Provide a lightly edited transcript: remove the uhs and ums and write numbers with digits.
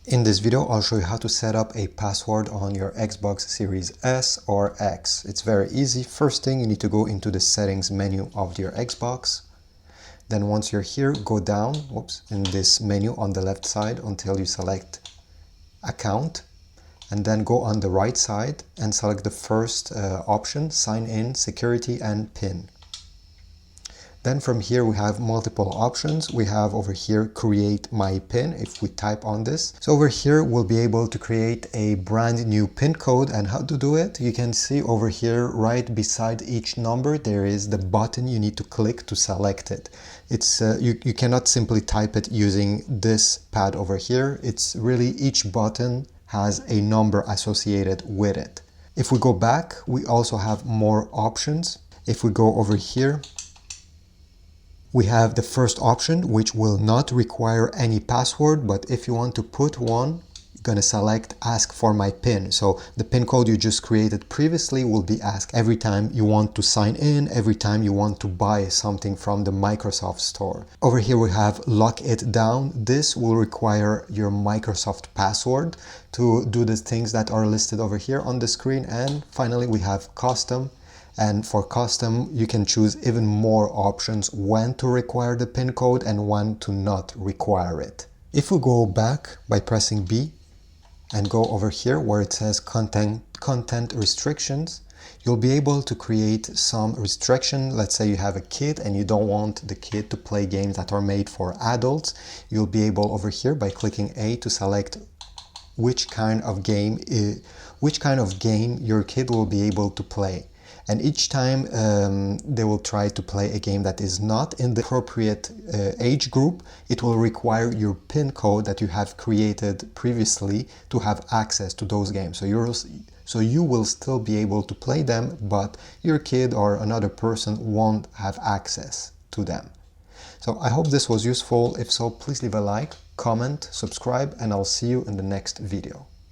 In this video, I'll show you how to set up a password on your Xbox Series S or X. It's very easy. First thing, you need to go into the settings menu of your Xbox. Then once you're here, go down in this menu on the left side until you select account. And then go on the right side and select the first option, sign in, security and PIN. Then from here we have multiple options. We have over here create my PIN if we type on this. So over here we'll be able to create a brand new PIN code, and how to do it. You can see over here right beside each number there is the button you need to click to select it. It's you cannot simply type it using this pad over here. It's really each button has a number associated with it. If we go back, we also have more options. If we go over here, we have the first option, which will not require any password, but if you want to put one, you're going to select ask for my PIN. So the PIN code you just created previously will be asked every time you want to sign in, every time you want to buy something from the Microsoft Store. Over here we have lock it down. This will require your Microsoft password to do the things that are listed over here on the screen. And finally we have custom. And for custom, you can choose even more options when to require the PIN code and when to not require it. If we go back by pressing B and go over here where it says content restrictions, you'll be able to create some restriction. Let's say you have a kid and you don't want the kid to play games that are made for adults. You'll be able over here by clicking A to select which kind of game your kid will be able to play. And each time they will try to play a game that is not in the appropriate age group, it will require your PIN code that you have created previously to have access to those games. So you will still be able to play them, but your kid or another person won't have access to them. So I hope this was useful. If so, please leave a like, comment, subscribe, and I'll see you in the next video.